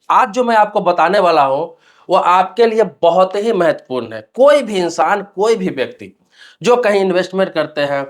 आज जो मैं आपको बताने वाला हूं वो आपके लिए बहुत ही महत्वपूर्ण है। कोई भी इंसान, कोई भी व्यक्ति जो कहीं इन्वेस्टमेंट करते हैं,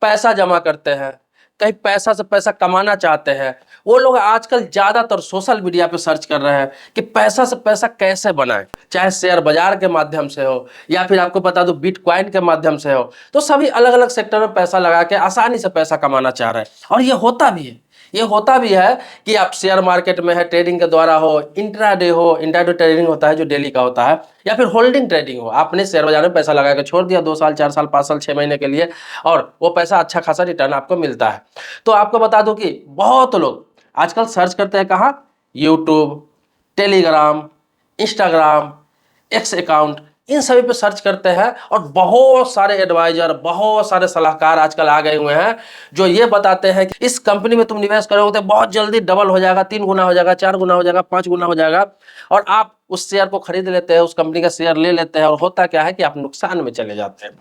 पैसा जमा करते हैं, कहीं पैसा से पैसा कमाना चाहते हैं, वो लोग आजकल ज्यादातर सोशल मीडिया पे सर्च कर रहे हैं कि पैसा से पैसा कैसे बनाएं। चाहे शेयर बाजार के माध्यम से हो या फिर आपको बता दो बिटकॉइन के माध्यम से हो, तो सभी अलग अलग सेक्टर में पैसा लगा के आसानी से पैसा कमाना चाह रहे हैं। और ये होता भी है कि आप शेयर मार्केट में है, ट्रेडिंग के द्वारा हो, इंट्राडे ट्रेडिंग होता है जो डेली का होता है, या फिर होल्डिंग ट्रेडिंग हो, आपने शेयर बाजार में पैसा लगा के छोड़ दिया 2 साल 4 साल 5 साल 6 महीने के लिए, और वो पैसा अच्छा खासा रिटर्न आपको मिलता है। तो आपको बता दूं कि बहुत लोग आजकल सर्च करते हैं कहाँ, YouTube, Telegram, Instagram, X account, इन सभी पे सर्च करते हैं, और बहुत सारे एडवाइजर, बहुत सारे सलाहकार आजकल आ गए हुए हैं जो ये बताते हैं कि इस कंपनी में तुम निवेश करोगे तो बहुत जल्दी डबल हो जाएगा, 3 गुना हो जाएगा, 4 गुना हो जाएगा, 5 गुना हो जाएगा। और आप उस शेयर को खरीद लेते हैं, उस कंपनी का शेयर ले लेते हैं, और होता क्या है कि आप नुकसान में चले जाते हैं।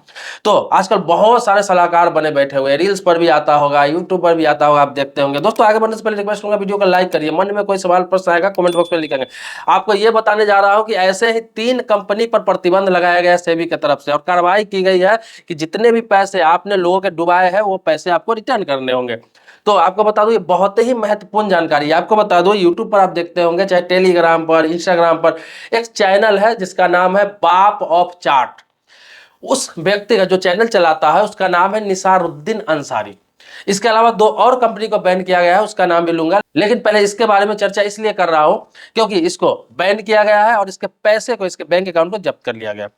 तो आजकल बहुत सारे सलाहकार बने बैठे हुए हैं, रील्स पर भी आता होगा, यूट्यूब पर भी आता होगा, आप देखते होंगे। दोस्तों आगे बढ़ने से पहले रिक्वेस्ट करूंगा, वीडियो को लाइक करिए। मन में कोई सवाल प्रश्न आएगा कमेंट बॉक्स में लिखेंगे। आपको ये बताने जा रहा हूं कि ऐसे ही 3 कंपनी पर प्रतिबंध लगाया गया है सेबी की तरफ से, और कार्रवाई की गई है कि जितने भी पैसे आपने लोगों के डुबाए हैं वो पैसे आपको रिटर्न करने होंगे। तो आपको बता दूं ये बहुत ही महत्वपूर्ण जानकारी है। आपको बता दूं यूट्यूब पर आप देखते होंगे, चाहे टेलीग्राम पर, इंस्टाग्राम पर एक चैनल है जिसका नाम है बाप ऑफ चार्ट। उस व्यक्ति का जो चैनल चलाता है उसका नाम है निसारुद्दीन अंसारी। इसके अलावा 2 और कंपनी को बैन किया गया है, उसका नाम भी लूंगा, लेकिन पहले इसके बारे में चर्चा इसलिए कर रहा हूं क्योंकि इसको बैन किया गया है और इसके पैसे को, इसके बैंक अकाउंट को जब्त कर लिया गया।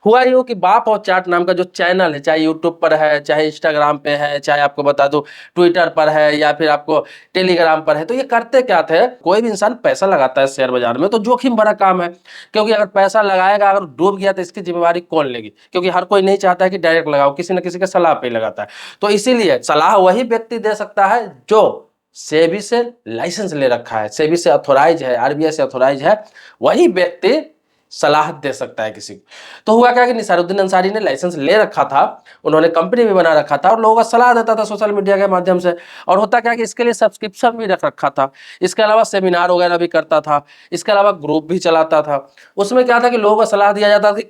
हुआ यूं कि बाप और चार्ट नाम का जो चैनल है, चाहे यूट्यूब पर है, चाहे इंस्टाग्राम पे है, चाहे आपको बता दूं ट्विटर पर है, या फिर आपको टेलीग्राम पर है, तो ये करते क्या थे, कोई भी इंसान पैसा लगाता है शेयर बाजार में तो जोखिम भरा काम है, क्योंकि अगर पैसा लगाएगा, अगर डूब गया तो इसकी जिम्मेवारी कौन लेगी, क्योंकि हर कोई नहीं चाहता है कि डायरेक्ट लगाओ, किसी न किसी के सलाह पे ही लगाता है। तो इसीलिए सलाह वही व्यक्ति दे सकता है जो सेबी से लाइसेंस ले रखा है, सेबी से अथोराइज है, आरबीआई से अथोराइज है, वही व्यक्ति सलाह दे सकता है किसी को। तो हुआ क्या कि निसारुद्दीन अंसारी ने लाइसेंस ले रखा था, उन्होंने कंपनी भी बना रखा था और लोगों को सलाह देता था सोशल मीडिया के माध्यम से। और होता क्या कि इसके लिए सब्सक्रिप्शन भी रख रखा था, इसके अलावा सेमिनार वगैरह भी करता था, इसके अलावा ग्रुप भी चलाता था। उसमें क्या था कि लोगों को सलाह दिया जाता था कि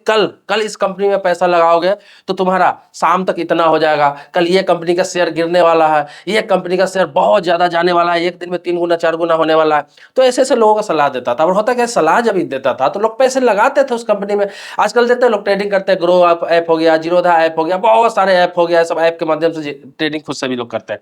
कल इस कंपनी में पैसा लगाओगे तो तुम्हारा शाम तक इतना हो जाएगा, कल ये कंपनी का शेयर गिरने वाला है, ये कंपनी का शेयर बहुत ज्यादा जाने वाला है, एक दिन में 3 गुना 4 गुना होने वाला है। तो ऐसे ऐसे लोगों को सलाह देता था। और होता क्या, सलाह जब देता था तो लोग पैसे लगाते थे उस कंपनी में। आजकल देखते हैं लोग ट्रेडिंग करते हैं, ग्रो ऐप हो गया, जीरोधा ऐप हो गया, बहुत सारे ऐप हो गया, सब ऐप के माध्यम से ट्रेडिंग खुद से भी लोग करते हैं।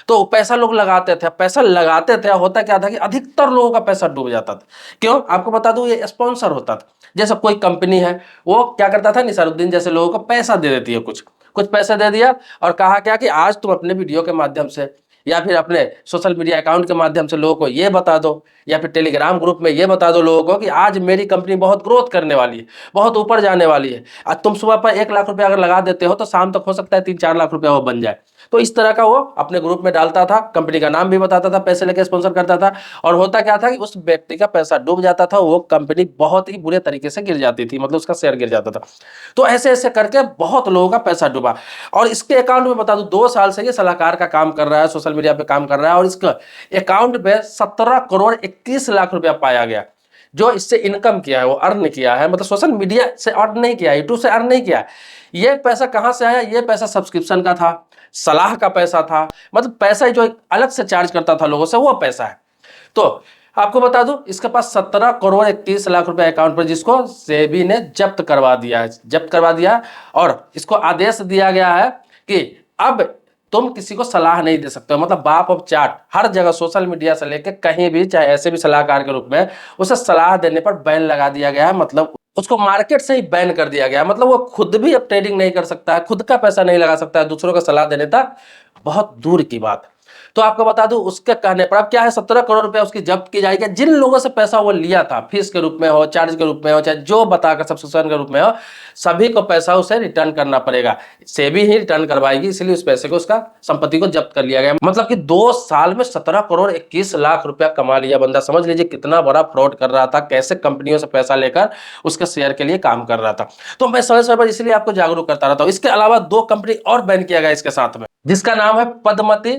तो पैसा लोग लगाते थे, पैसा लगाते थे, होता क्या था कि अधिकतर लोगों का पैसा डूब जाता था। क्यों, आपको बता दूं, ये स्पॉन्सर होता था। जैसे कोई कंपनी है, वो क्या करता था, निसारुद्दीन जैसे लोगों को पैसा दे देती है, कुछ कुछ पैसा दे दिया और कहा क्या कि आज तुम अपने वीडियो के माध्यम से या फिर अपने सोशल मीडिया अकाउंट के माध्यम से लोगों को ये बता दो, या फिर टेलीग्राम ग्रुप में ये बता दो लोगों को कि आज मेरी कंपनी बहुत ग्रोथ करने वाली है, बहुत ऊपर जाने वाली है। आज तुम सुबह पर 1 लाख रुपया अगर लगा देते हो तो शाम तक हो सकता है 3-4 लाख रुपया वो बन जाए। तो इस तरह का वो अपने ग्रुप में डालता था, कंपनी का नाम भी बताता था, पैसे लेके स्पॉन्सर करता था। और होता क्या था कि उस व्यक्ति का पैसा डूब जाता था, वो कंपनी बहुत ही बुरे तरीके से गिर जाती थी, मतलब उसका शेयर गिर जाता था। तो ऐसे ऐसे करके बहुत लोगों का पैसा डूबा। और इसके अकाउंट में बता दूं 2 साल से ये सलाहकार का काम कर रहा है, सोशल मीडिया पे काम कर रहा है, और इसका अकाउंट पे 17 करोड़ 21 लाख रुपया पाया गया। जो इससे इनकम किया है, वो अर्न किया है, मतलब सोशल मीडिया से अर्न नहीं किया, यूट्यूब से अर्न नहीं किया। ये पैसा कहां से आया, ये पैसा सब्सक्रिप्शन का था, सलाह का पैसा था, मतलब पैसा जो अलग से चार्ज करता था लोगों से, वो पैसा है। तो आपको बता दूं इसके पास 17 करोड़ 31 लाख रुपए अकाउंट पर, जिसको सेबी ने जब्त करवा दिया है, जब्त करवा दिया। और इसको आदेश दिया गया है कि अब तुम किसी को सलाह नहीं दे सकते हो, मतलब बाप ऑफ चार्ट हर जगह सोशल मीडिया से लेकर कहीं भी, चाहे ऐसे भी सलाहकार के रूप में, उसे सलाह देने पर बैन लगा दिया गया है, मतलब उसको मार्केट से ही बैन कर दिया गया है। मतलब वो खुद भी अब ट्रेडिंग नहीं कर सकता है, खुद का पैसा नहीं लगा सकता है, दूसरों को सलाह देने तक बहुत दूर की बात है। तो आपको बता दूं उसके कहने पर अब क्या है, 17 करोड़ रुपया उसकी जब्त की जाएगी। जिन लोगों से पैसा वो लिया था, फीस के रूप में हो, चार्ज के रूप में हो, चाहे जो बताकर सब्सक्रिप्शन के रूप में हो, सभी को पैसा उसे रिटर्न करना पड़ेगा। सेबी ही रिटर्न करवाएगी, इसलिए उस पैसे को, उसका संपत्ति को जब्त कर लिया गया। मतलब कि 2 साल में 17 करोड़ 21 लाख रुपया कमा लिया बंदा। समझ लीजिए कितना बड़ा फ्रॉड कर रहा था, कैसे कंपनियों से पैसा लेकर उसके शेयर के लिए काम कर रहा था। तो मैं समय समय पर इसलिए आपको जागरूक करता रहता हूं। इसके अलावा 2 कंपनी और बैन किया गया इसके साथ में, जिसका नाम है पद्मती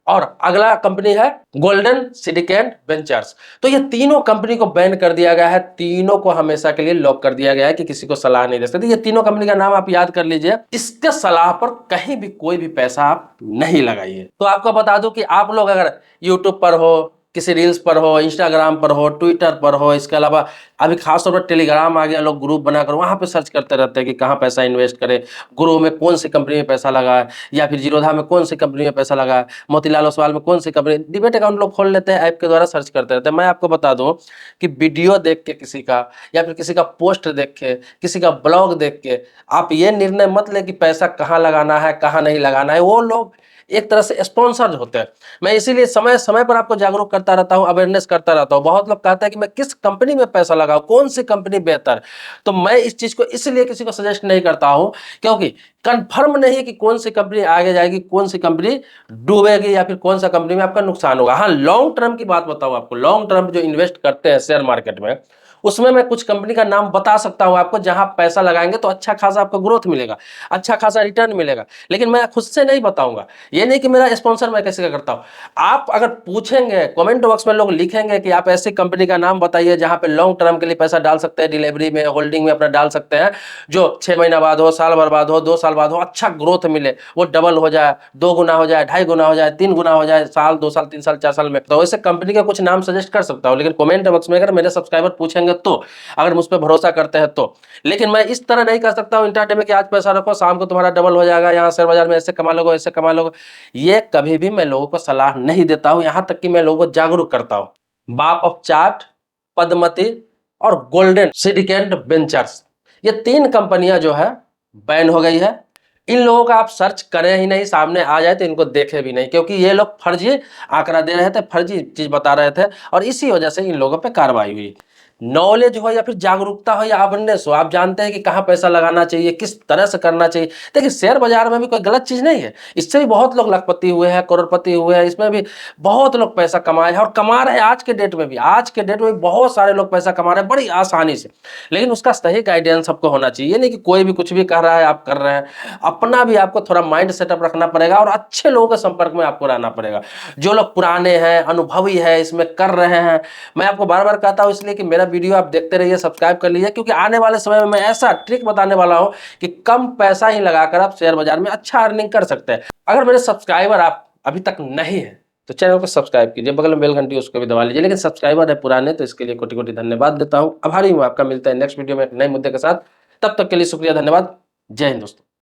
और अगला कंपनी है गोल्डन सिंडिकेट वेंचर्स। तो ये तीनों कंपनी को बैन कर दिया गया है, तीनों को हमेशा के लिए लॉक कर दिया गया है कि किसी को सलाह नहीं दे सकते। ये तीनों कंपनी का नाम आप याद कर लीजिए, इसके सलाह पर कहीं भी कोई भी पैसा आप नहीं लगाइए। तो आपको बता दूं कि आप लोग अगर यूट्यूब पर हो, किसी रील्स पर हो, इंस्टाग्राम पर हो, ट्विटर पर हो, इसके अलावा अभी खासतौर पर टेलीग्राम आ गया, लोग ग्रुप बनाकर वहां पे सर्च करते रहते हैं कि कहाँ पैसा इन्वेस्ट करें, ग्रो में कौन सी कंपनी में पैसा लगा है, या फिर जीरोधा में कौन सी कंपनी में पैसा लगा है, मोतीलाल ओसवाल में कौन सी कंपनी, डिमेट अकाउंट लोग खोल लेते हैं, ऐप के द्वारा सर्च करते रहते हैं। मैं आपको बता दूं कि वीडियो देख के किसी का, या फिर किसी का पोस्ट देख के, किसी का ब्लॉग देख के आप ये निर्णय मत ले कि पैसा कहाँ लगाना है, कहाँ नहीं लगाना है। वो लोग एक तरह से स्पॉन्सर्ड होते हैं। मैं इसीलिए समय समय पर आपको जागरूक करता रहता हूं, अवेयरनेस करता रहता हूं। बहुत लोग कहते हैं कि मैं किस कंपनी में पैसा लगाऊं, कौन सी कंपनी बेहतर। तो मैं इस चीज को इसलिए किसी को सजेस्ट नहीं करता हूं क्योंकि कंफर्म नहीं है कि कौन सी कंपनी आगे जाएगी, कौन सी कंपनी डूबेगी, या फिर कौन सा कंपनी में आपका नुकसान होगा। हाँ, लॉन्ग टर्म की बात बताऊं आपको, लॉन्ग टर्म जो इन्वेस्ट करते हैं शेयर मार्केट में, उसमें मैं कुछ कंपनी का नाम बता सकता हूं आपको, जहां पैसा लगाएंगे तो अच्छा खासा आपको ग्रोथ मिलेगा, अच्छा खासा रिटर्न मिलेगा। लेकिन मैं खुद से नहीं बताऊंगा, ये नहीं कि मेरा स्पॉन्सर मैं कैसे करता हूं। आप अगर पूछेंगे, कमेंट बॉक्स में लोग लिखेंगे कि आप ऐसी कंपनी का नाम बताइए जहां पे लॉन्ग टर्म के लिए पैसा डाल सकते हैं, डिलीवरी में, होल्डिंग में अपना डाल सकते हैं, जो 6 महीना बाद हो, साल भर बाद हो, 2 साल बाद हो, अच्छा ग्रोथ मिले, वो डबल हो जाए, 2 गुना हो जाए, 2.5 गुना हो जाए, 3 गुना हो जाए, साल, 2 साल, 3 साल, 4 साल में। तो ऐसे कंपनी का कुछ नाम सजेस्ट कर सकता हूं, लेकिन कमेंट बॉक्स में अगर मेरे सब्सक्राइबर पूछेंगे तो, अगर मुझ पर भरोसा करते हैं तो। लेकिन मैं इस तरह नहीं कर सकता हूं इंट्राडे में कि आज पैसा रखो, शाम को तुम्हारा डबल हो जाएगा, यहाँ शेयर बाजार में ऐसे कमा लोगे, ऐसे कमा लोगे। ये कभी भी मैं लोगों को सलाह नहीं देता हूं, यहां तक कि मैं लोगों को जागरूक करता हूं। बाप ऑफ चार्ट, पद्मती और गोल्डन सिंडिकेट वेंचर्स, ये 3 कंपनियां जो है बैन हो गई है। इन लोगों का आप सर्च करें ही नहीं, सामने आ जाए तो इनको देखे भी नहीं, क्योंकि ये लोग फर्जी आंकड़ा दे रहे थे, फर्जी चीज बता रहे थे, और इसी वजह से इन लोगों पे कार्रवाई हुई। नॉलेज हो या फिर जागरूकता हो या अवेयरनेस हो, आप जानते हैं कि कहाँ पैसा लगाना चाहिए, किस तरह से करना चाहिए। देखिए, शेयर बाजार में भी कोई गलत चीज नहीं है, इससे भी बहुत लोग लखपति हुए हैं, करोड़पति हुए हैं, इसमें भी बहुत लोग पैसा कमाए हैं और कमा रहे हैं। आज के डेट में भी, आज के डेट में भी बहुत सारे लोग पैसा कमा रहे हैं बड़ी आसानी से। लेकिन उसका सही गाइडेंस आपको होना चाहिए, ये नहीं कि कोई भी कुछ भी कह रहा है आप कर रहे हैं। अपना भी आपको थोड़ा माइंड सेटअप रखना पड़ेगा और अच्छे लोगों के संपर्क में आपको रहना पड़ेगा, जो लोग पुराने हैं, अनुभवी है, इसमें कर रहे हैं। मैं आपको बार बार कहता हूं इसलिए कि मेरा वीडियो आप देखते रहिए, सब्सक्राइब कर लीजिए, क्योंकि आने वाले समय में मैं ऐसा ट्रिक बताने वाला हूं कि कम पैसा ही लगाकर आप शेयर बाजार में अच्छा अर्निंग कर सकते हैं। अगर मेरे सब्सक्राइबर आप अभी तक नहीं है तो चैनल को सब्सक्राइब कीजिए, बगल में बेल घंटी उसको भी दबा लीजिए। लेकिन सब्सक्राइबर है पुराने, तो इसके लिए कोटि कोटि धन्यवाद देता हूं, आभारी हूं आपका। मिलता है नेक्स्ट वीडियो में एक नए मुद्दे के साथ, तब तक के लिए शुक्रिया, धन्यवाद, जय हिंद दोस्तों।